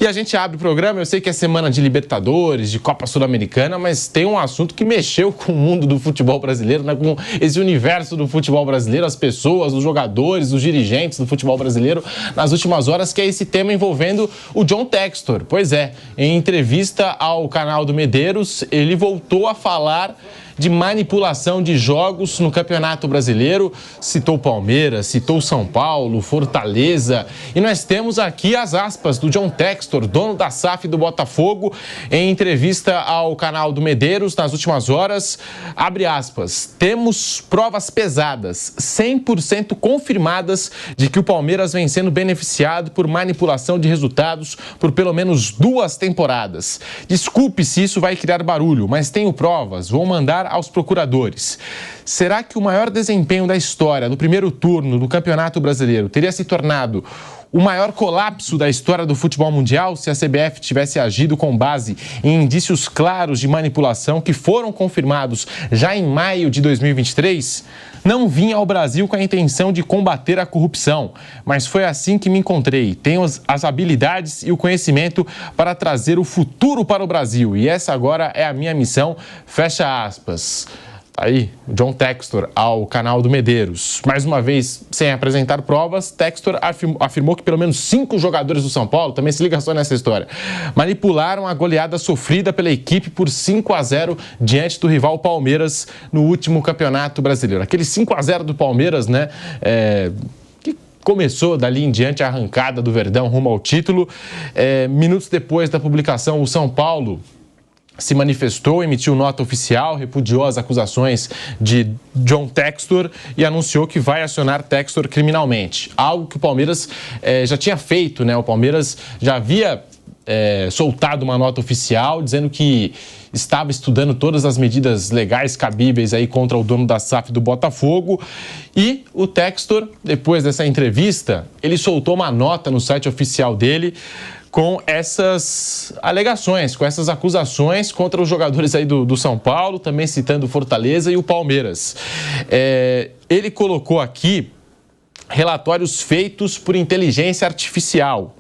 E a gente abre o programa, eu sei que é semana de Libertadores, de Copa Sul-Americana, mas tem um assunto que mexeu com o mundo do futebol brasileiro, né? Com esse universo do futebol brasileiro, as pessoas, os jogadores, os dirigentes do futebol brasileiro nas últimas horas, que é esse tema envolvendo o John Textor. Pois é, em entrevista ao canal do Medeiros, ele voltou a falar de manipulação de jogos no Campeonato Brasileiro, citou Palmeiras, citou São Paulo, Fortaleza, e nós temos aqui as aspas do John Textor, dono da SAF do Botafogo, em entrevista ao canal do Medeiros nas últimas horas, abre aspas, temos provas pesadas, 100% confirmadas de que o Palmeiras vem sendo beneficiado por manipulação de resultados por pelo menos 2 temporadas. Desculpe se isso vai criar barulho, mas tenho provas, vou mandar aos procuradores. Será que o maior desempenho da história do primeiro turno do Campeonato Brasileiro teria se tornado o maior colapso da história do futebol mundial se a CBF tivesse agido com base em indícios claros de manipulação que foram confirmados já em maio de 2023? Não vim ao Brasil com a intenção de combater a corrupção, mas foi assim que me encontrei. Tenho as habilidades e o conhecimento para trazer o futuro para o Brasil e essa agora é a minha missão, fecha aspas. Aí, John Textor ao canal do Medeiros. Mais uma vez, sem apresentar provas, Textor afirmou que pelo menos 5 jogadores do São Paulo, também se liga só nessa história, manipularam a goleada sofrida pela equipe por 5-0 diante do rival Palmeiras no último Campeonato Brasileiro. Aquele 5-0 do Palmeiras, né, que começou dali em diante a arrancada do Verdão rumo ao título. Minutos depois da publicação, o São Paulo se manifestou, emitiu nota oficial, repudiou as acusações de John Textor e anunciou que vai acionar Textor criminalmente. Algo que o Palmeiras já tinha feito, né? O Palmeiras já havia soltado uma nota oficial dizendo que estava estudando todas as medidas legais cabíveis aí contra o dono da SAF do Botafogo. E o Textor, depois dessa entrevista, ele soltou uma nota no site oficial dele com essas alegações, com essas acusações contra os jogadores aí do São Paulo, também citando o Fortaleza e o Palmeiras. Ele colocou aqui relatórios feitos por inteligência artificial.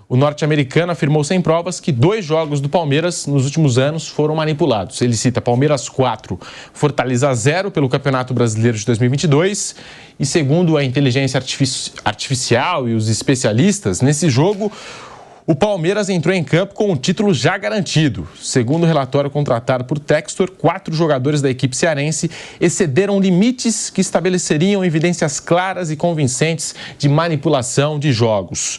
O norte-americano afirmou sem provas que 2 jogos do Palmeiras nos últimos anos foram manipulados. Ele cita Palmeiras 4, Fortaleza 0 pelo Campeonato Brasileiro de 2022. E segundo a inteligência artificial e os especialistas, nesse jogo o Palmeiras entrou em campo com o título já garantido. Segundo o relatório contratado por Textor, 4 jogadores da equipe cearense excederam limites que estabeleceriam evidências claras e convincentes de manipulação de jogos.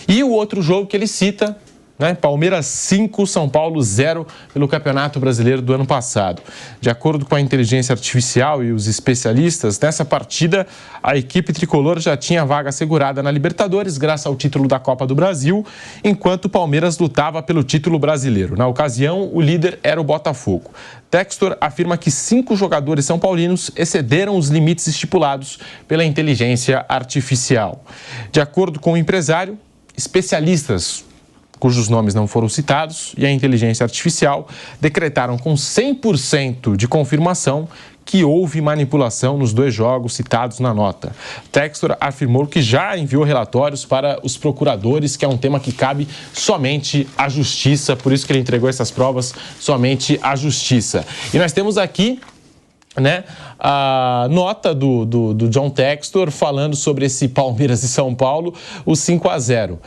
E o outro jogo que ele cita, né? Palmeiras 5, São Paulo 0 pelo Campeonato Brasileiro do ano passado. De acordo com a inteligência artificial e os especialistas, nessa partida a equipe tricolor já tinha vaga assegurada na Libertadores graças ao título da Copa do Brasil, enquanto o Palmeiras lutava pelo título brasileiro. Na ocasião, o líder era o Botafogo. Textor afirma que 5 jogadores são paulinos excederam os limites estipulados pela inteligência artificial. De acordo com o empresário, especialistas cujos nomes não foram citados, e a inteligência artificial decretaram com 100% de confirmação que houve manipulação nos 2 jogos citados na nota. Textor afirmou que já enviou relatórios para os procuradores, que é um tema que cabe somente à justiça, por isso que ele entregou essas provas somente à justiça. E nós temos aqui, né, a nota do John Textor falando sobre esse Palmeiras e São Paulo, o 5-0.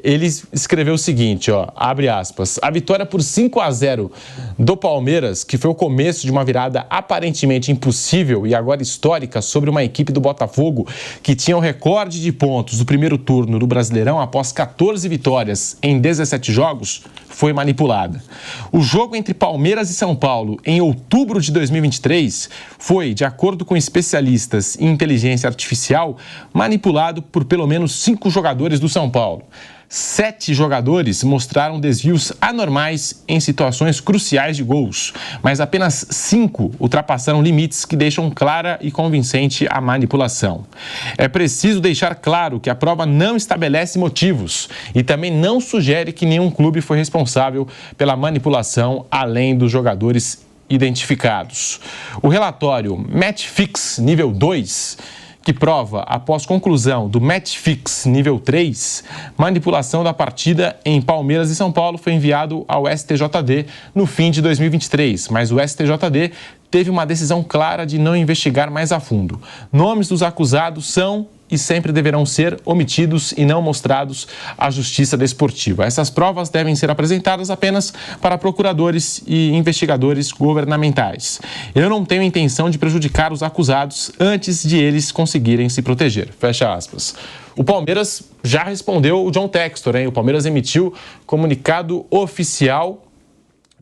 Ele escreveu o seguinte, ó, abre aspas, a vitória por 5-0 do Palmeiras, que foi o começo de uma virada aparentemente impossível e agora histórica sobre uma equipe do Botafogo que tinha o recorde de pontos do primeiro turno do Brasileirão após 14 vitórias em 17 jogos, foi manipulada. O jogo entre Palmeiras e São Paulo em outubro de 2023 foi, de acordo com especialistas em inteligência artificial, manipulado por pelo menos 5 jogadores do São Paulo. 7 jogadores mostraram desvios anormais em situações cruciais de gols, mas apenas 5 ultrapassaram limites que deixam clara e convincente a manipulação. É preciso deixar claro que a prova não estabelece motivos e também não sugere que nenhum clube foi responsável pela manipulação além dos jogadores identificados. O relatório Match Fix nível 2, que prova, após conclusão do match fix nível 3, manipulação da partida em Palmeiras e São Paulo foi enviado ao STJD no fim de 2023, mas o STJD teve uma decisão clara de não investigar mais a fundo. Nomes dos acusados são e sempre deverão ser omitidos e não mostrados à Justiça Desportiva. Essas provas devem ser apresentadas apenas para procuradores e investigadores governamentais. Eu não tenho intenção de prejudicar os acusados antes de eles conseguirem se proteger. Fecha aspas. O Palmeiras já respondeu o John Textor, hein? O Palmeiras emitiu comunicado oficial,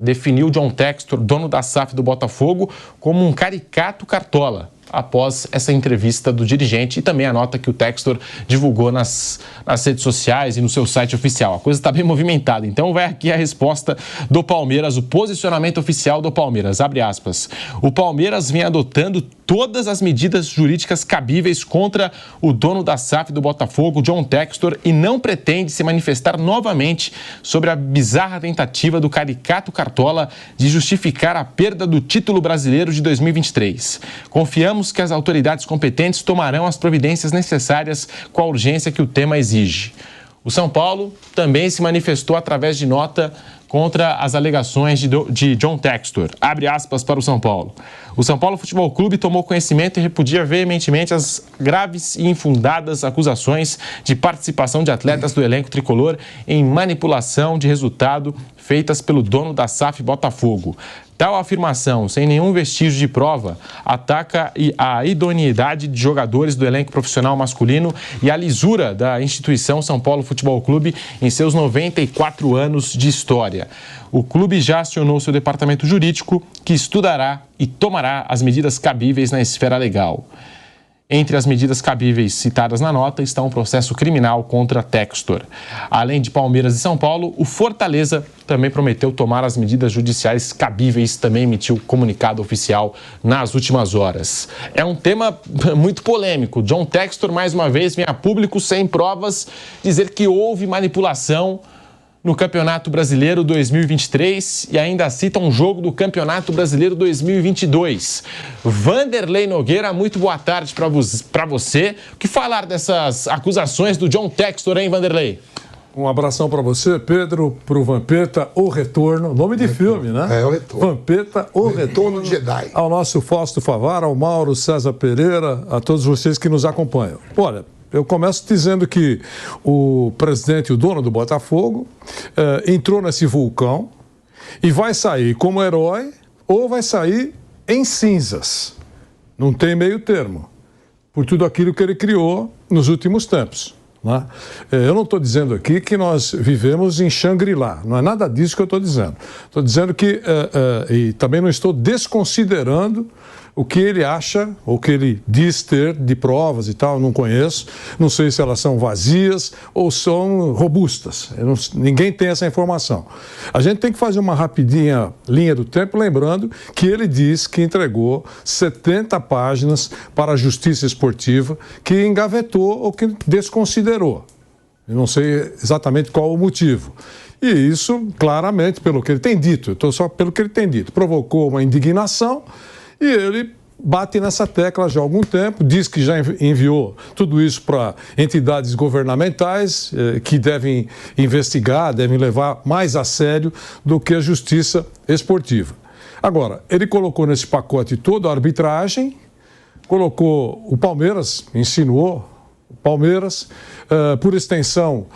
definiu John Textor, dono da SAF do Botafogo, como um caricato cartola, após essa entrevista do dirigente e também a nota que o Textor divulgou nas redes sociais e no seu site oficial. A coisa está bem movimentada. Então vai aqui a resposta do Palmeiras, o posicionamento oficial do Palmeiras. Abre aspas. O Palmeiras vem adotando todas as medidas jurídicas cabíveis contra o dono da SAF do Botafogo, John Textor, e não pretende se manifestar novamente sobre a bizarra tentativa do caricato cartola de justificar a perda do título brasileiro de 2023. Confiamos que as autoridades competentes tomarão as providências necessárias com a urgência que o tema exige. O São Paulo também se manifestou através de nota contra as alegações de John Textor. Abre aspas para o São Paulo. O São Paulo Futebol Clube tomou conhecimento e repudia veementemente as graves e infundadas acusações de participação de atletas do elenco tricolor em manipulação de resultado feitas pelo dono da SAF Botafogo. Tal afirmação, sem nenhum vestígio de prova, ataca a idoneidade de jogadores do elenco profissional masculino e a lisura da instituição São Paulo Futebol Clube em seus 94 anos de história. O clube já acionou seu departamento jurídico, que estudará e tomará as medidas cabíveis na esfera legal. Entre as medidas cabíveis citadas na nota está um processo criminal contra Textor. Além de Palmeiras e São Paulo, o Fortaleza também prometeu tomar as medidas judiciais cabíveis, também emitiu comunicado oficial nas últimas horas. É um tema muito polêmico. John Textor, mais uma vez, vem a público sem provas dizer que houve manipulação no Campeonato Brasileiro 2023 e ainda cita um jogo do Campeonato Brasileiro 2022. Vanderlei Nogueira, muito boa tarde para você. O que falar dessas acusações do John Textor, hein, Vanderlei? Um abração para você, Pedro, para o Vampeta, O Retorno. Nome de filme, né? É, O Retorno. Vampeta, O Retorno. Jedi. Ao nosso Fausto Favara, ao Mauro César Pereira, a todos vocês que nos acompanham. Olha, eu começo dizendo que o presidente, o dono do Botafogo, entrou nesse vulcão e vai sair como herói ou vai sair em cinzas. Não tem meio termo. Por tudo aquilo que ele criou nos últimos tempos. Né? Eu não estou dizendo aqui que nós vivemos em Shangri-La. Não é nada disso que eu estou dizendo. Estou dizendo que, e também não estou desconsiderando o que ele acha, ou que ele diz ter de provas e tal, não conheço. Não sei se elas são vazias ou são robustas. Ninguém tem essa informação. A gente tem que fazer uma rapidinha linha do tempo, lembrando que ele diz que entregou 70 páginas para a Justiça Esportiva, que engavetou ou que desconsiderou. Eu não sei exatamente qual o motivo. E isso, claramente, pelo que ele tem dito, eu estou só pelo que ele tem dito, provocou uma indignação. E ele bate nessa tecla já há algum tempo, diz que já enviou tudo isso para entidades governamentais que devem investigar, devem levar mais a sério do que a Justiça Esportiva. Agora, ele colocou nesse pacote todo a arbitragem, colocou o Palmeiras, insinuou o Palmeiras, por extensão,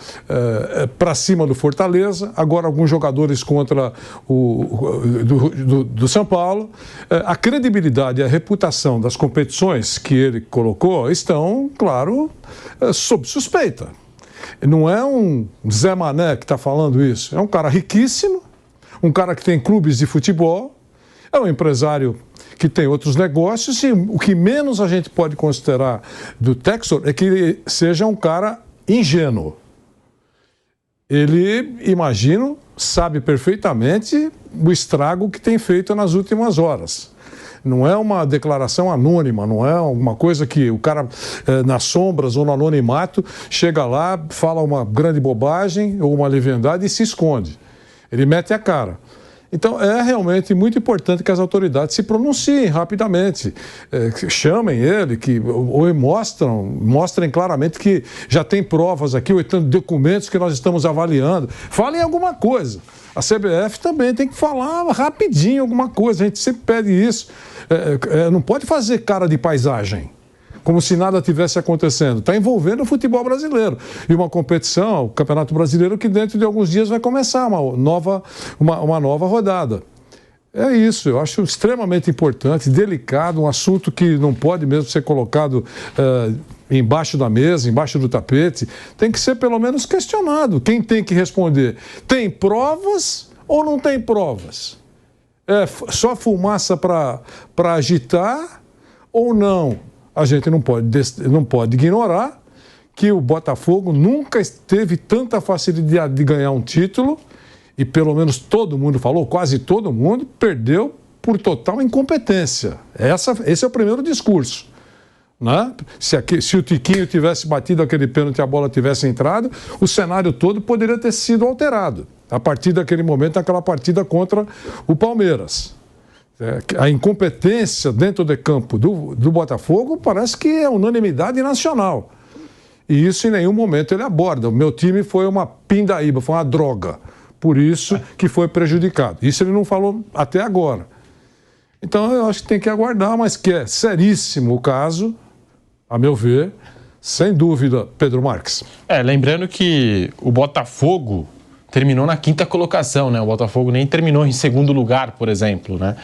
para cima do Fortaleza, agora alguns jogadores contra do São Paulo. A credibilidade e a reputação das competições que ele colocou estão, claro, sob suspeita. Não é um Zé Mané que está falando isso, é um cara riquíssimo, um cara que tem clubes de futebol, é um empresário que tem outros negócios, e o que menos a gente pode considerar do Textor é que ele seja um cara ingênuo. Ele, imagino, sabe perfeitamente o estrago que tem feito nas últimas horas. Não é uma declaração anônima, não é alguma coisa que o cara, nas sombras ou no anonimato, chega lá, fala uma grande bobagem ou uma leviandade e se esconde. Ele mete a cara. Então, é realmente muito importante que as autoridades se pronunciem rapidamente, chamem ele, ou mostrem claramente que já tem provas aqui, ou então documentos que nós estamos avaliando. Falem alguma coisa. A CBF também tem que falar rapidinho alguma coisa, a gente sempre pede isso. Não pode fazer cara de paisagem, como se nada tivesse acontecendo. Está envolvendo o futebol brasileiro. E uma competição, o Campeonato Brasileiro, que dentro de alguns dias vai começar uma nova rodada. É isso, eu acho extremamente importante, delicado, um assunto que não pode mesmo ser colocado embaixo da mesa, embaixo do tapete. Tem que ser pelo menos questionado. Quem tem que responder? Tem provas ou não tem provas? É só fumaça para agitar ou não? A gente não pode ignorar que o Botafogo nunca teve tanta facilidade de ganhar um título e pelo menos todo mundo falou, quase todo mundo, perdeu por total incompetência. Esse é o primeiro discurso. Né? Se o Tiquinho tivesse batido aquele pênalti e a bola tivesse entrado, o cenário todo poderia ter sido alterado a partir daquele momento, naquela partida contra o Palmeiras. A incompetência dentro de campo do Botafogo parece que é unanimidade nacional. E isso em nenhum momento ele aborda. O meu time foi uma pindaíba, foi uma droga. Por isso que foi prejudicado. Isso ele não falou até agora. Então eu acho que tem que aguardar, mas que é seríssimo o caso, a meu ver, sem dúvida, Pedro Marques. Lembrando que o Botafogo terminou na 5ª colocação, né? O Botafogo nem terminou em 2º lugar, por exemplo, né?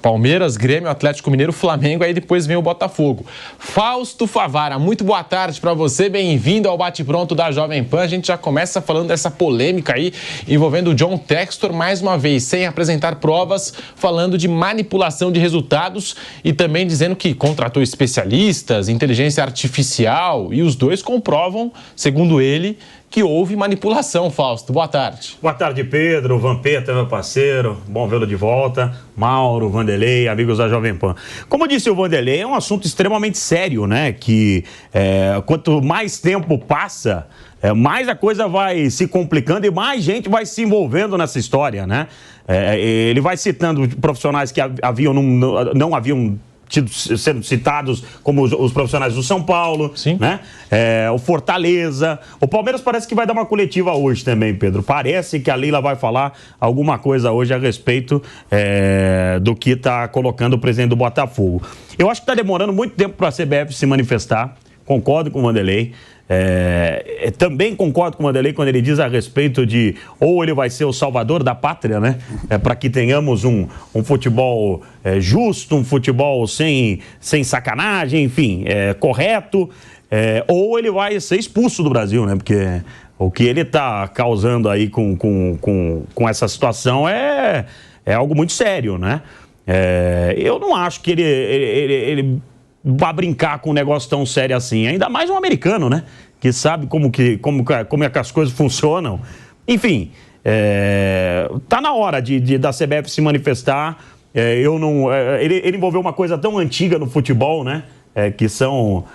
Palmeiras, Grêmio, Atlético Mineiro, Flamengo, aí depois vem o Botafogo. Fausto Favara, muito boa tarde para você, bem-vindo ao Bate-Pronto da Jovem Pan. A gente já começa falando dessa polêmica aí envolvendo o John Textor, mais uma vez, sem apresentar provas, falando de manipulação de resultados e também dizendo que contratou especialistas, inteligência artificial, e os dois comprovam, segundo ele, que houve manipulação. Fausto, boa tarde. Boa tarde, Pedro, Vampeta, meu parceiro, bom vê-lo de volta, Mauro, Vanderlei, amigos da Jovem Pan. Como disse o Vanderlei, é um assunto extremamente sério, né, que quanto mais tempo passa, mais a coisa vai se complicando e mais gente vai se envolvendo nessa história, né. Ele vai citando profissionais que não haviam sendo citados como os profissionais do São Paulo, sim, né? O Fortaleza. O Palmeiras parece que vai dar uma coletiva hoje também, Pedro. Parece que a Leila vai falar alguma coisa hoje a respeito do que está colocando o presidente do Botafogo. Eu acho que está demorando muito tempo para a CBF se manifestar. Concordo com o Vanderlei. Também concordo com o Vanderlei quando ele diz a respeito de ou ele vai ser o salvador da pátria, né? Para que tenhamos um futebol justo, um futebol sem sacanagem, enfim, correto, ou ele vai ser expulso do Brasil, né? Porque o que ele está causando aí com essa situação é algo muito sério, né? Eu não acho que ele vai brincar com um negócio tão sério assim, ainda mais um americano, né? Que sabe como é que as coisas funcionam. Enfim, tá na hora da CBF se manifestar. Ele envolveu uma coisa tão antiga no futebol, né? Que são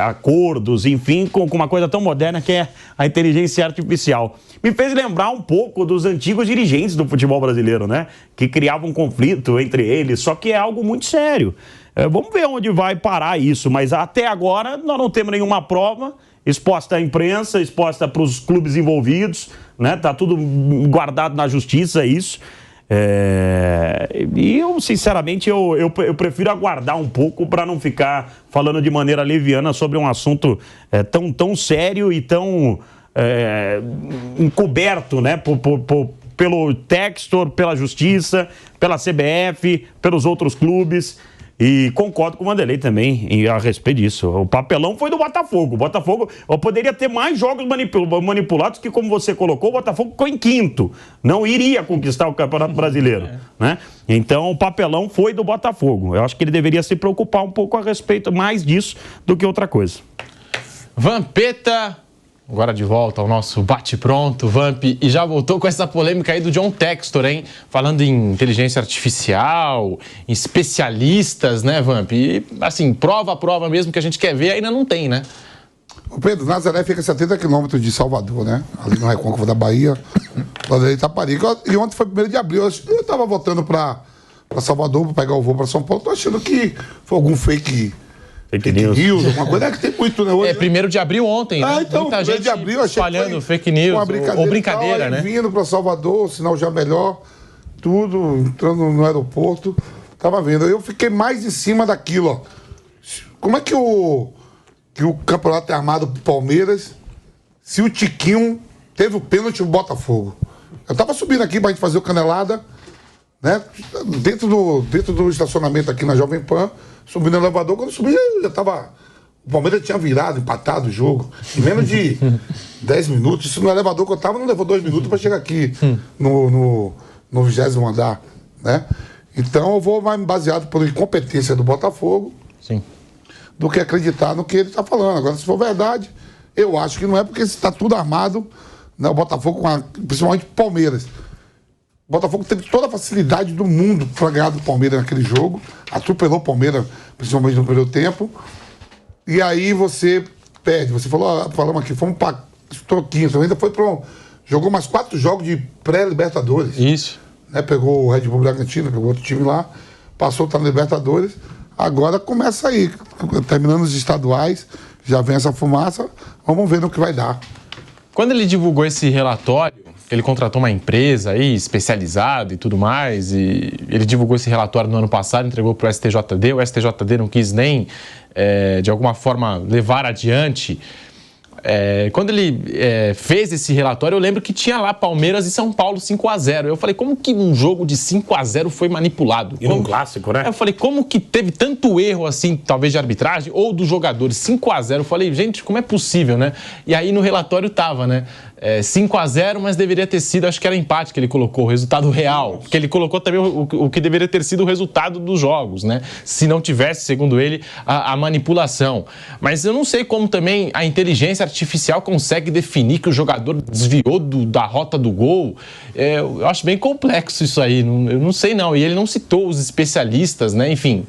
acordos, enfim, com uma coisa tão moderna que é a inteligência artificial. Me fez lembrar um pouco dos antigos dirigentes do futebol brasileiro, né? Que criavam um conflito entre eles, só que é algo muito sério. Vamos ver onde vai parar isso, mas até agora nós não temos nenhuma prova exposta à imprensa, exposta para os clubes envolvidos, né? Tá tudo guardado na justiça, isso. E eu, sinceramente, eu prefiro aguardar um pouco para não ficar falando de maneira leviana sobre um assunto tão sério e tão encoberto, né? Pelo Textor, pela Justiça, pela CBF, pelos outros clubes. E concordo com o Vanderlei também a respeito disso. O papelão foi do Botafogo. O Botafogo poderia ter mais jogos manipulados que, como você colocou, o Botafogo ficou em 5º. Não iria conquistar o Campeonato Brasileiro. Né? Então, o papelão foi do Botafogo. Eu acho que ele deveria se preocupar um pouco a respeito mais disso do que outra coisa. Vampeta, agora de volta ao nosso bate-pronto, Vamp, e já voltou com essa polêmica aí do John Textor, hein? Falando em inteligência artificial, em especialistas, né, Vamp? E, assim, prova mesmo que a gente quer ver, ainda não tem, né? O Pedro, Nazaré fica a 70 quilômetros de Salvador, né? Ali no Recôncavo da Bahia. Ladeira de Itaparica. E ontem foi 1º de abril. Eu estava voltando para Salvador para pegar o voo para São Paulo. Tô achando que foi algum fake news, alguma coisa. É que tem muito, né? Hoje, 1º de abril ontem, né? Então, muita 1º gente de abril, achei espalhando fake news ou brincadeira, tal, né? Vindo para Salvador, sinal já melhor, tudo, entrando no aeroporto. Tava vendo. Eu fiquei mais em cima daquilo, ó. Como é que o campeonato é armado pro Palmeiras se o Tiquinho teve o pênalti no Botafogo? Eu tava subindo aqui pra gente fazer o Canelada, né? Dentro do estacionamento aqui na Jovem Pan, subindo no elevador, quando eu subi, já tava... O Palmeiras tinha virado, empatado o jogo. Em menos de 10 minutos. Isso no elevador que eu tava, não levou 2 minutos pra chegar aqui no 20º andar, né? Então eu vou mais baseado pela incompetência do Botafogo. Sim. Do que acreditar no que ele está falando. Agora, se for verdade, eu acho que não é porque está tudo armado, né? O Botafogo, principalmente o Palmeiras. O Botafogo teve toda a facilidade do mundo para ganhar do Palmeiras naquele jogo, atropelou o Palmeiras, principalmente no primeiro tempo, e aí você perde. Você falamos aqui, fomos para troquinhos, ainda foi para jogou mais 4 jogos de pré-Libertadores. Isso. Né? Pegou o Red Bull Bragantino, pegou outro time lá, passou, tá na Libertadores. Agora começa aí, terminando os estaduais, já vem essa fumaça, vamos ver no que vai dar. Quando ele divulgou esse relatório, ele contratou uma empresa aí especializada e tudo mais, e ele divulgou esse relatório no ano passado, entregou para o STJD, o STJD não quis nem, de alguma forma, levar adiante. Quando ele fez esse relatório, eu lembro que tinha lá Palmeiras e São Paulo 5-0. Eu falei, como que um jogo de 5-0 foi manipulado? E num clássico, né? Eu falei, como que teve tanto erro assim, talvez de arbitragem ou dos jogadores? 5-0. Eu falei, gente, como é possível, né? E aí no relatório tava, né? 5-0, mas deveria ter sido, acho que era empate que ele colocou, o resultado real. Porque ele colocou também o que deveria ter sido o resultado dos jogos, né? Se não tivesse, segundo ele, a manipulação. Mas eu não sei como também a inteligência artificial consegue definir que o jogador desviou da rota do gol. Eu acho bem complexo isso aí, eu não sei não. E ele não citou os especialistas, né? Enfim...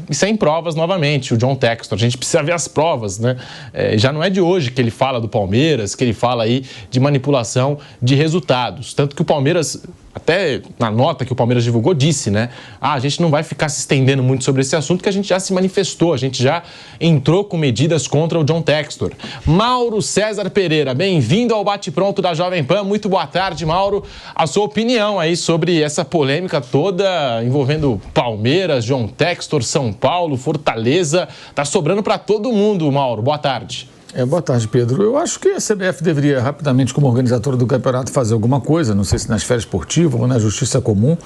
E sem provas novamente, o John Textor, a gente precisa ver as provas, né? Já não é de hoje que ele fala do Palmeiras, que ele fala aí de manipulação de resultados, tanto que o Palmeiras, até na nota que o Palmeiras divulgou, disse, né? A gente não vai ficar se estendendo muito sobre esse assunto, que a gente já se manifestou, a gente já entrou com medidas contra o John Textor. Mauro César Pereira, bem-vindo ao Bate-Pronto da Jovem Pan, muito boa tarde, Mauro. A sua opinião aí sobre essa polêmica toda envolvendo Palmeiras, John Textor, São Paulo, Fortaleza, tá sobrando para todo mundo, Mauro. Boa tarde. Boa tarde, Pedro. Eu acho que a CBF deveria rapidamente, como organizadora do campeonato, fazer alguma coisa, não sei se na esfera esportiva ou na justiça comum,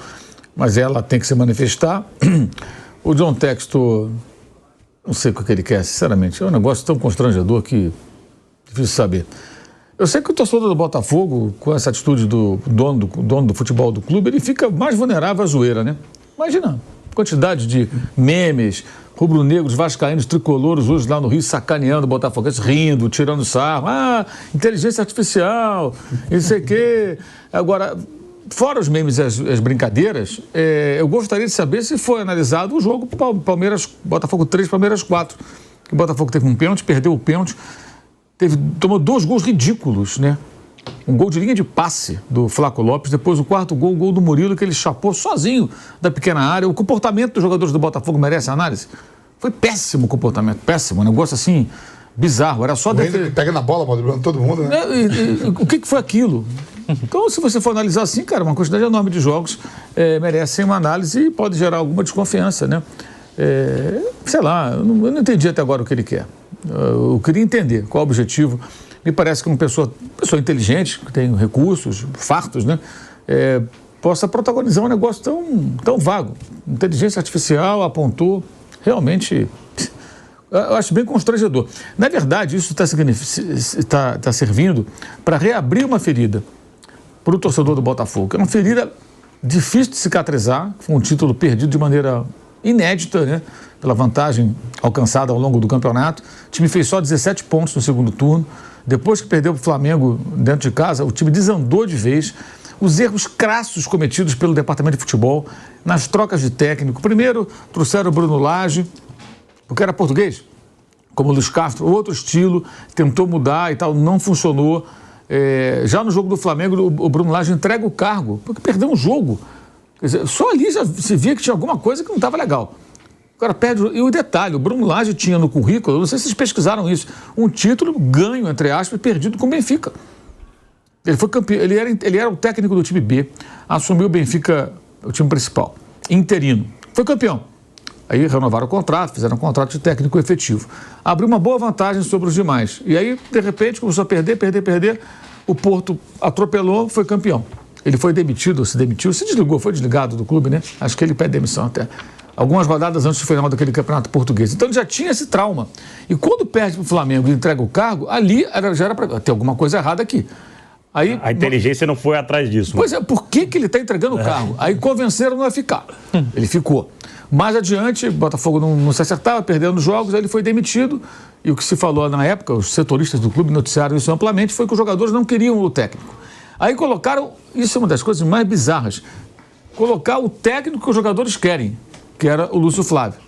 mas ela tem que se manifestar. O John Textor, não sei o que ele quer, sinceramente, é um negócio tão constrangedor que é difícil saber. Eu sei que o torcedor do Botafogo, com essa atitude do dono do futebol do clube, ele fica mais vulnerável à zoeira, né? Imagina a quantidade de memes, rubro-negros, vascaínos, tricolores, hoje lá no Rio, sacaneando botafoguenses, rindo, tirando sarro. Inteligência artificial, não sei o quê. Agora, fora os memes e as brincadeiras, eu gostaria de saber se foi analisado o jogo Palmeiras, Botafogo 3, Palmeiras 4. O Botafogo teve um pênalti, perdeu o pênalti, tomou 2 gols ridículos, né? Um gol de linha de passe do Flaco Lopes, depois o 4º gol, o gol do Murilo, que ele chapou sozinho da pequena área. O comportamento dos jogadores do Botafogo merece análise? Foi péssimo o comportamento, péssimo, um negócio assim, bizarro. Era só... Pega na bola, driblando todo mundo, né? O que foi aquilo? Então, se você for analisar assim, cara, uma quantidade enorme de jogos merecem uma análise e pode gerar alguma desconfiança, né? Sei lá, eu não entendi até agora o que ele quer. Eu queria entender qual é o objetivo. Me parece que uma pessoa inteligente, que tem recursos, fartos, né? Possa protagonizar um negócio tão vago. Inteligência artificial apontou, realmente, eu acho bem constrangedor. Na verdade, isso está servindo para reabrir uma ferida para o torcedor do Botafogo, que é uma ferida difícil de cicatrizar, foi um título perdido de maneira inédita, né? Pela vantagem alcançada ao longo do campeonato. O time fez só 17 pontos no segundo turno. Depois que perdeu para o Flamengo dentro de casa, o time desandou de vez. Os erros crassos cometidos pelo departamento de futebol nas trocas de técnico. Primeiro, trouxeram o Bruno Lage, porque era português, como o Luiz Castro, outro estilo, tentou mudar e tal, não funcionou. Já no jogo do Flamengo, o Bruno Lage entrega o cargo, porque perdeu um jogo. Quer dizer, só ali já se via que tinha alguma coisa que não estava legal. O cara perde. E o detalhe, o Bruno Lage tinha no currículo, não sei se vocês pesquisaram isso, um título ganho, entre aspas, perdido com o Benfica. Ele foi campeão, ele era o técnico do time B, assumiu o Benfica, o time principal, interino. Foi campeão. Aí renovaram o contrato, fizeram um contrato de técnico efetivo. Abriu uma boa vantagem sobre os demais. E aí, de repente, começou a perder. O Porto atropelou, foi campeão. Ele foi demitido, se desligou, foi desligado do clube, né? Acho que ele pede demissão até. Algumas rodadas antes do final daquele campeonato português. Então ele já tinha esse trauma. E quando perde para o Flamengo e entrega o cargo, ali já era para ter alguma coisa errada aqui. Aí, a inteligência não foi atrás disso. Pois é, por que ele está entregando o cargo? Aí convenceram-no a ficar. Ele ficou. Mais adiante, o Botafogo não se acertava, perdendo jogos, aí ele foi demitido. E o que se falou na época, os setoristas do clube noticiaram isso amplamente, foi que os jogadores não queriam o técnico. Aí colocaram, isso é uma das coisas mais bizarras, colocar o técnico que os jogadores querem, que era o Lúcio Flávio.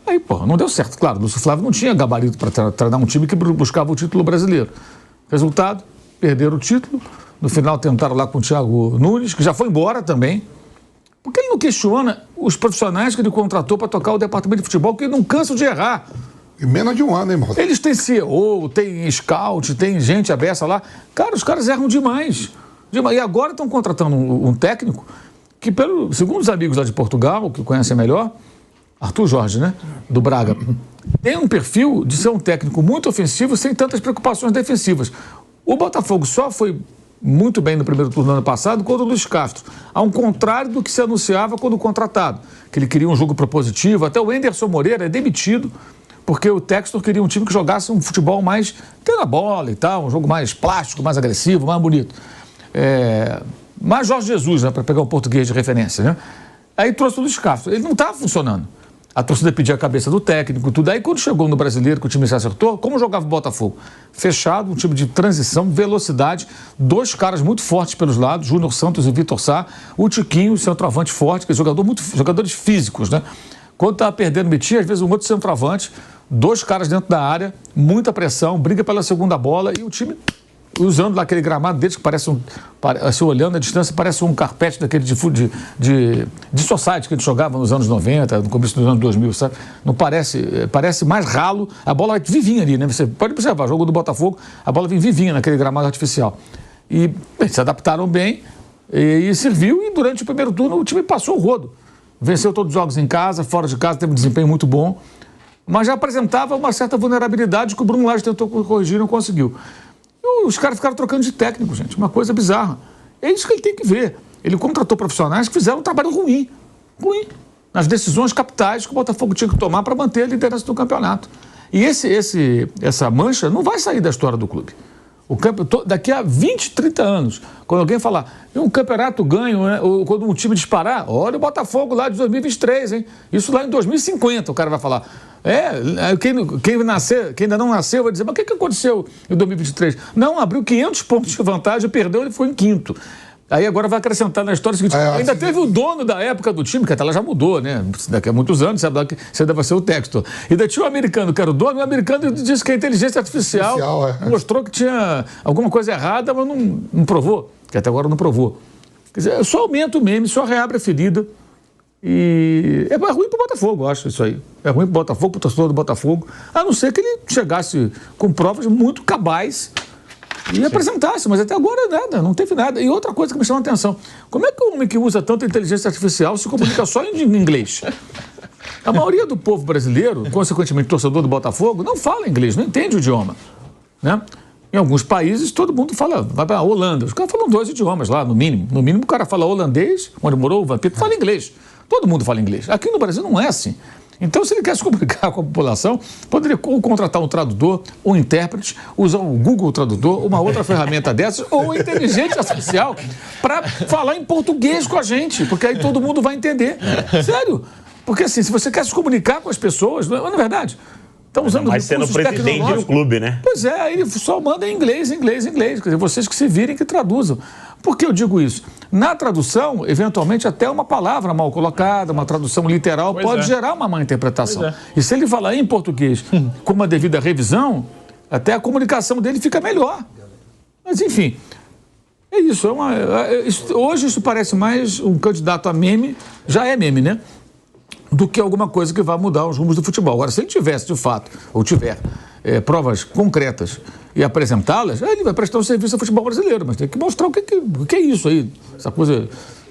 Aí, não deu certo. Claro, o Lúcio Flávio não tinha gabarito para treinar um time que buscava o título brasileiro. Resultado, perderam o título. No final tentaram lá com o Thiago Nunes, que já foi embora também. Porque ele não questiona os profissionais que ele contratou para tocar o departamento de futebol, que não cansam de errar. Em menos de um ano, hein, moço? Eles têm CEO, têm scout, tem gente aberta lá. Cara, os caras erram demais. E agora estão contratando um técnico que, segundo os amigos lá de Portugal, que conhecem melhor, Arthur Jorge, né? Do Braga, tem um perfil de ser um técnico muito ofensivo sem tantas preocupações defensivas. O Botafogo só foi muito bem no primeiro turno do ano passado quando o Luiz Castro, ao contrário do que se anunciava quando contratado, que ele queria um jogo propositivo. Até o Enderson Moreira é demitido porque o Textor queria um time que jogasse um futebol mais tendo a bola e tal, um jogo mais plástico, mais agressivo, mais bonito. Mais Jorge Jesus, né, para pegar o português de referência, né? Aí trouxe o Luiz Castro. Ele não estava funcionando. A torcida pedia a cabeça do técnico, tudo. Aí quando chegou no Brasileiro, que o time se acertou, como jogava o Botafogo? Fechado, um time de transição, velocidade, dois caras muito fortes pelos lados, Júnior Santos e Vitor Sá, o Tiquinho, centroavante forte, que é jogadores físicos, né? Quando estava perdendo, metia, às vezes um outro centroavante, dois caras dentro da área, muita pressão, briga pela segunda bola e o time usando lá aquele gramado deles que parece se olhando à distância, parece um carpete daquele de society que a gente jogava nos anos 90, no começo dos anos 2000, sabe? Não parece mais ralo, a bola vivinha ali, né? Você pode observar, o jogo do Botafogo, a bola vem vivinha naquele gramado artificial. E se adaptaram bem e serviu, e durante o primeiro turno o time passou o rodo. Venceu todos os jogos em casa, fora de casa, teve um desempenho muito bom, mas já apresentava uma certa vulnerabilidade que o Bruno Lage tentou corrigir e não conseguiu. Os caras ficaram trocando de técnico, gente. Uma coisa bizarra. É isso que ele tem que ver. Ele contratou profissionais que fizeram um trabalho ruim. Nas decisões capitais que o Botafogo tinha que tomar para manter a liderança do campeonato. E essa mancha não vai sair da história do clube. Daqui a 20, 30 anos, quando alguém falar um campeonato ganho, né, ou quando um time disparar, olha o Botafogo lá de 2023, hein? Isso lá em 2050 o cara vai falar. Quem ainda não nasceu vai dizer, mas o que aconteceu em 2023? Não, abriu 500 pontos de vantagem, perdeu, ele ficou em quinto. Aí agora vai acrescentar na história o seguinte, ainda teve o dono da época do time, que até lá já mudou, né? Daqui a muitos anos, sabe lá que você deve ser o Textor. E daí tinha o americano, que era o dono, e o americano disse que a inteligência artificial mostrou que tinha alguma coisa errada, mas não provou, que até agora não provou. Quer dizer, só aumenta o meme, só reabre a ferida. E é ruim pro Botafogo, eu acho isso aí. É ruim pro Botafogo, pro torcedor do Botafogo, a não ser que ele chegasse com provas muito cabais e apresentasse, mas até agora nada, não teve nada. E outra coisa que me chama a atenção, como é que um homem que usa tanta inteligência artificial se comunica só em inglês? A maioria do povo brasileiro, consequentemente torcedor do Botafogo, não fala inglês, não entende o idioma, né? Em alguns países, todo mundo vai para a Holanda. Os caras falam 2 idiomas lá, no mínimo. No mínimo, o cara fala holandês, onde morou o Vampiro, fala inglês. Todo mundo fala inglês. Aqui no Brasil não é assim. Então, se ele quer se comunicar com a população, poderia ou contratar um tradutor, um intérprete, usar o Google Tradutor, uma outra ferramenta dessas, ou inteligência artificial, para falar em português com a gente, porque aí todo mundo vai entender. Sério. Porque assim, se você quer se comunicar com as pessoas, não é verdade? Estão usando mas sendo presidente do clube, né? Pois é, aí ele só manda em inglês. Quer dizer, vocês que se virem, que traduzam. Por que eu digo isso? Na tradução, eventualmente, até uma palavra mal colocada, uma tradução literal, pode gerar uma má interpretação. E se ele falar em português com uma devida revisão, Até a comunicação dele fica melhor. Mas, enfim, é isso. Hoje isso parece mais um candidato a meme, já é meme, né? Do que alguma coisa que vai mudar os rumos do futebol. Agora, se ele tivesse, de fato, ou tiver provas concretas e apresentá-las, ele vai prestar um serviço ao futebol brasileiro, mas tem que mostrar o que é isso aí, essa coisa,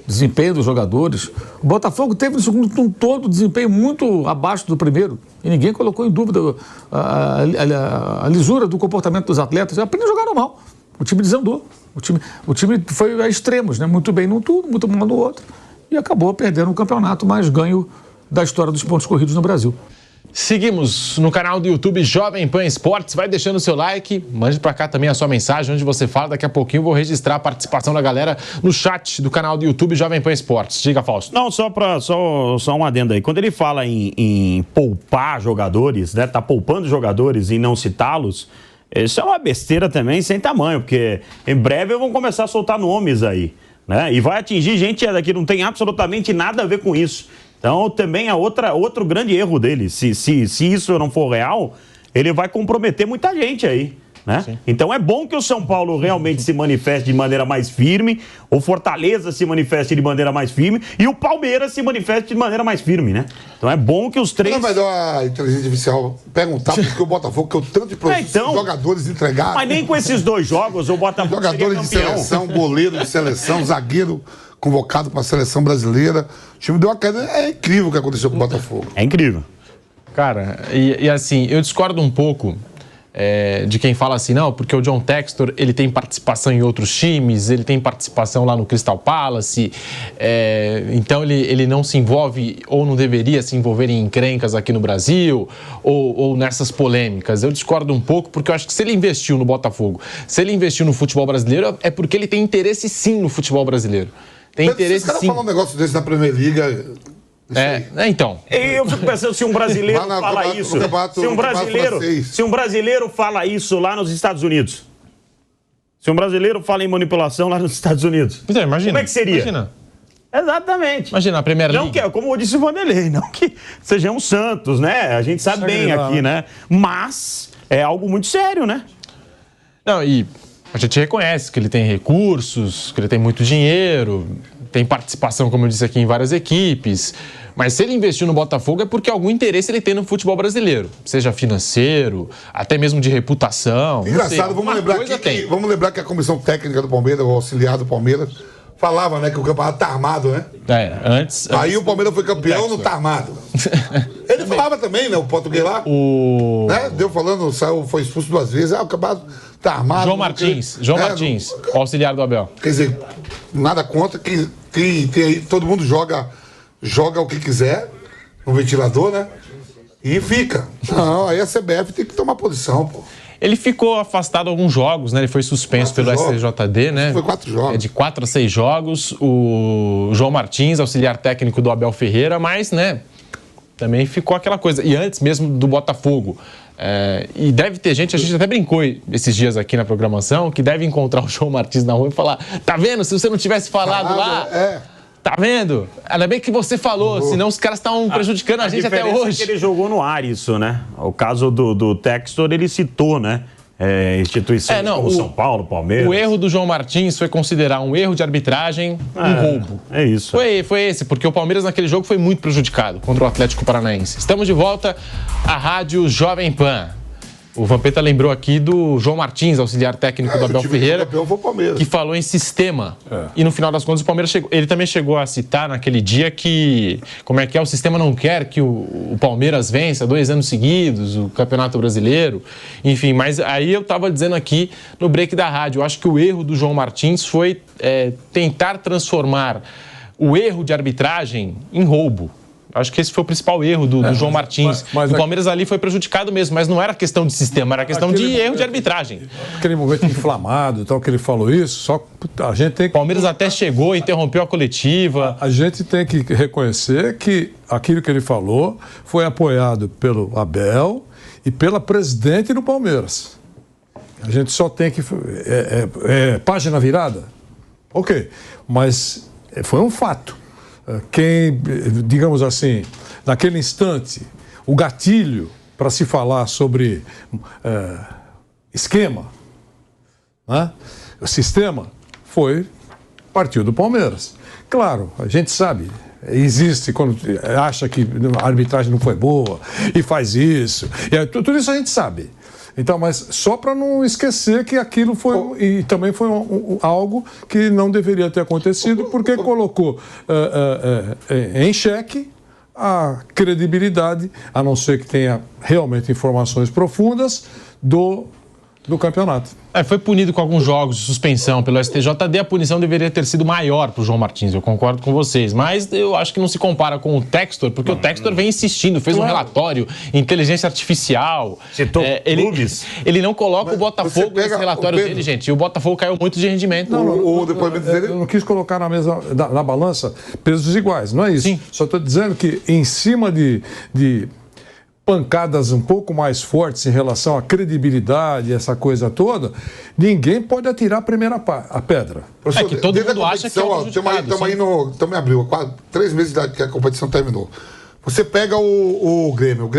desempenho dos jogadores. O Botafogo teve no segundo todo desempenho muito abaixo do primeiro e ninguém colocou em dúvida a lisura do comportamento dos atletas. Apenas jogaram mal. O time desandou. O time foi a extremos, né? Muito bem num turno, muito mal no outro. E acabou perdendo o campeonato mais ganho da história dos pontos corridos no Brasil. Seguimos no canal do YouTube Jovem Pan Esportes. Vai deixando o seu like, mande pra cá também a sua mensagem, onde você fala. Daqui a pouquinho eu vou registrar a participação da galera no chat do canal do YouTube Jovem Pan Esportes. Diga, Fausto. Não, só um adendo aí. Quando ele fala em poupar jogadores, né? Tá poupando jogadores e não citá-los, isso é uma besteira também sem tamanho, porque em breve vão começar a soltar nomes aí, né? E vai atingir gente que não tem absolutamente nada a ver com isso. Então, também é outro grande erro dele. Se isso não for real, ele vai comprometer muita gente aí, né? Sim. Então, é bom que o São Paulo realmente se manifeste de maneira mais firme, o Fortaleza se manifeste de maneira mais firme e o Palmeiras se manifeste de maneira mais firme, né? Então, é bom que os três... Não é melhor a inteligência artificial perguntar porque o Botafogo, que é o tanto de jogadores entregados... Mas nem com esses 2 jogos o Botafogo jogadores de seleção, goleiro de seleção, zagueiro convocado para a seleção brasileira. O time deu uma queda. É incrível o que aconteceu com o Botafogo. É incrível. Cara, e assim, eu discordo um pouco de quem fala assim, não, porque o John Textor, ele tem participação em outros times, ele tem participação lá no Crystal Palace, então ele não se envolve ou não deveria se envolver em encrencas aqui no Brasil ou nessas polêmicas. Eu discordo um pouco porque eu acho que se ele investiu no Botafogo, se ele investiu no futebol brasileiro, é porque ele tem interesse sim no futebol brasileiro. Tem interesse sim. Os caras falam um negócio desse na Premier League... Então. Eu fico pensando se um brasileiro fala isso. Se um brasileiro fala isso lá nos Estados Unidos. Se um brasileiro fala em manipulação lá nos Estados Unidos. Então, imagina. Como é que seria? Imagina. Exatamente. Imagina a Premier League. Não que, como disse o Vanderlei, não que sejamos santos, né? A gente sabe bem aqui, né? Mas é algo muito sério, né? Não, e a gente reconhece que ele tem recursos, que ele tem muito dinheiro, tem participação, como eu disse aqui, em várias equipes. Mas se ele investiu no Botafogo é porque algum interesse ele tem no futebol brasileiro. Seja financeiro, até mesmo de reputação. Engraçado, vamos lembrar que a comissão técnica do Palmeiras, o auxiliar do Palmeiras, falava, né, que o campeonato tá armado, né? Antes o Palmeiras foi campeão, não tá armado. Ele falava também, né, o português lá. Né, deu falando, foi expulso 2 vezes, o campeonato tá armado. João Martins, o auxiliar do Abel. Quer dizer, nada contra, todo mundo joga o que quiser no ventilador, né? E fica. Não, aí a CBF tem que tomar posição, pô. Ele ficou afastado alguns jogos, né? Ele foi suspenso pelo STJD, né? Foi 4 jogos. De 4 a 6 jogos. O João Martins, auxiliar técnico do Abel Ferreira, mas, né? Também ficou aquela coisa. E antes mesmo do Botafogo. E deve ter gente, a gente até brincou esses dias aqui na programação, que deve encontrar o João Martins na rua e falar: tá vendo? Se você não tivesse falado lá. Tá vendo? Ainda bem que você falou, senão os caras estão prejudicando a gente até hoje. É que ele jogou no ar isso, né? O caso do Textor, ele citou, né? Instituições como São Paulo, Palmeiras. O erro do João Martins foi considerar um erro de arbitragem, um roubo. É isso. Foi esse, porque o Palmeiras naquele jogo foi muito prejudicado contra o Atlético Paranaense. Estamos de volta à Rádio Jovem Pan. O Vampeta lembrou aqui do João Martins, auxiliar técnico do Abel Ferreira, que falou em sistema. E no final das contas o Palmeiras chegou. Ele também chegou a citar naquele dia que, o sistema não quer que o Palmeiras vença 2 anos seguidos, o Campeonato Brasileiro. Enfim, mas aí eu estava dizendo aqui no break da rádio, eu acho que o erro do João Martins foi tentar transformar o erro de arbitragem em roubo. Acho que esse foi o principal erro do João Martins. Mas o Palmeiras ali foi prejudicado mesmo, mas não era questão de sistema, era questão de erro de arbitragem. Aquele momento inflamado, então, que ele falou isso, só a gente tem que... O Palmeiras até chegou, interrompeu a coletiva. A gente tem que reconhecer que aquilo que ele falou foi apoiado pelo Abel e pela presidente do Palmeiras. A gente só tem que... página virada? Ok, mas foi um fato. Quem, digamos assim, naquele instante, o gatilho para se falar sobre esquema, né? O sistema partiu do Palmeiras. Claro, a gente sabe, existe quando acha que a arbitragem não foi boa e faz isso, e tudo isso a gente sabe. Então, mas só para não esquecer que aquilo foi, e também foi algo que não deveria ter acontecido, porque colocou em xeque a credibilidade, a não ser que tenha realmente informações profundas do campeonato. Foi punido com alguns jogos de suspensão pelo STJD, a punição deveria ter sido maior para o João Martins, eu concordo com vocês, mas eu acho que não se compara com o Textor, porque o Textor vem insistindo, fez um relatório, inteligência artificial. Citou clubes. Ele não coloca o Botafogo nesse relatório dele, gente, e o Botafogo caiu muito de rendimento. Eu não quis colocar na balança pesos iguais, não é isso. Sim. Só estou dizendo que em cima de pancadas um pouco mais fortes em relação à credibilidade, essa coisa toda, ninguém pode atirar a primeira pedra. Que todo mundo acha que é o Estamos em abril, 3 meses que a competição terminou. Você pega o Grêmio,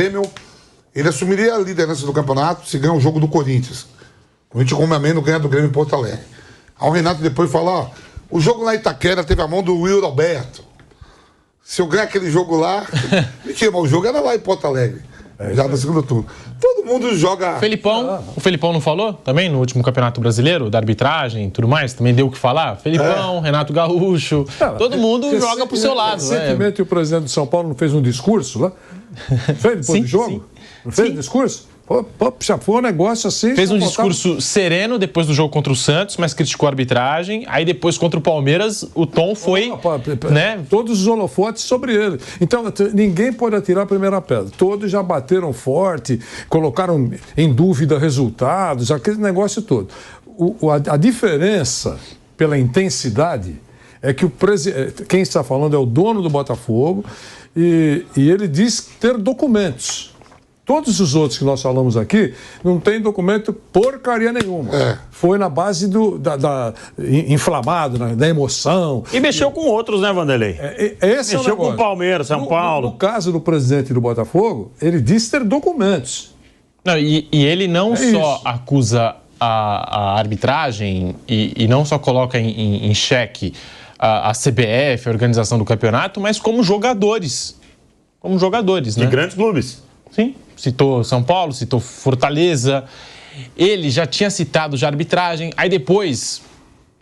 ele assumiria a liderança do campeonato se ganhar o jogo do Corinthians. O Corinthians, como ameno, ganha do Grêmio em Porto Alegre. Aí o Renato depois fala, o jogo na Itaquera teve a mão do Will Alberto. Se eu ganhar aquele jogo lá... Mentira, mas o jogo era lá em Porto Alegre. Já no segundo turno. Todo mundo joga... O Felipão não falou também no último Campeonato Brasileiro, da arbitragem e tudo mais? Também deu o que falar? Felipão, Renato Gaúcho, todo mundo joga pro seu lado. Recentemente o presidente de São Paulo não fez um discurso lá? Fez depois do jogo? Não fez discurso? Já foi um negócio assim... Fez um discurso sereno depois do jogo contra o Santos, mas criticou a arbitragem. Aí depois contra o Palmeiras, o tom foi... Todos os holofotes sobre ele. Então, ninguém pode atirar a primeira pedra. Todos já bateram forte, colocaram em dúvida resultados, aquele negócio todo. A diferença pela intensidade é que quem está falando é o dono do Botafogo e ele diz ter documentos. Todos os outros que nós falamos aqui não tem documento porcaria nenhuma. Foi na base inflamado, da emoção. E mexeu com outros, né, Vanderlei? Mexeu com o Palmeiras, São Paulo. No caso do presidente do Botafogo, ele disse ter documentos. Não, e ele não só acusa a arbitragem e não só coloca em xeque a CBF, a organização do campeonato, mas como jogadores. Como jogadores, né? De grandes clubes. Sim, citou São Paulo, citou Fortaleza. Ele já tinha citado a arbitragem, aí depois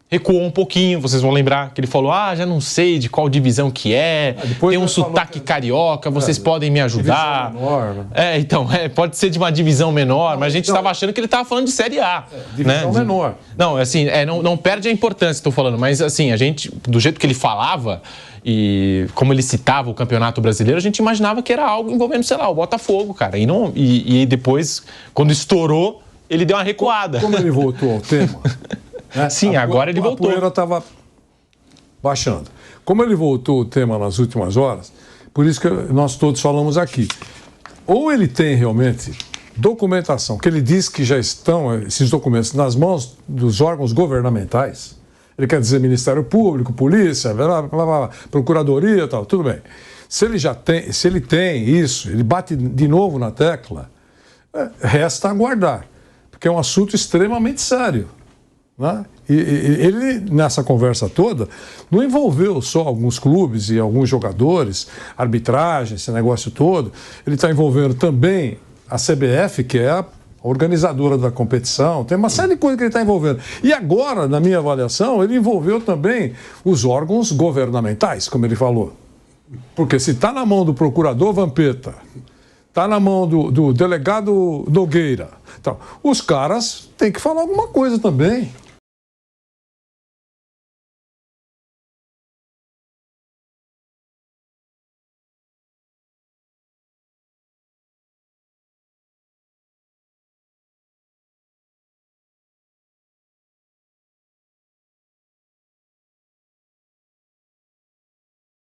recuou um pouquinho, vocês vão lembrar que ele falou, já não sei de qual divisão que é, tem um sotaque carioca, vocês podem me ajudar. Menor, né? Então, pode ser de uma divisão menor, mas a gente estava achando que ele estava falando de Série A. Divisão menor. Não, assim, não perde a importância, estou falando, mas assim, a gente, do jeito que ele falava e como ele citava o Campeonato Brasileiro, a gente imaginava que era algo envolvendo, sei lá, o Botafogo, cara. E depois, quando estourou, ele deu uma recuada. Como ele voltou ao tema... Sim, agora ele voltou. A poeira estava baixando. Como ele voltou o tema nas últimas horas, por isso que nós todos falamos aqui. Ou ele tem realmente documentação, que ele diz que já estão esses documentos nas mãos dos órgãos governamentais, ele quer dizer Ministério Público, Polícia, Procuradoria e tal, tudo bem. Se ele tem isso, ele bate de novo na tecla, resta aguardar, porque é um assunto extremamente sério. Né? E ele, nessa conversa toda, não envolveu só alguns clubes e alguns jogadores, arbitragem, esse negócio todo. Ele está envolvendo também a CBF, que é a organizadora da competição. Tem uma série de coisas que ele está envolvendo. E agora, na minha avaliação, ele envolveu também os órgãos governamentais, como ele falou. Porque se está na mão do procurador Vampeta, está na mão do delegado Nogueira, então, os caras têm que falar alguma coisa também.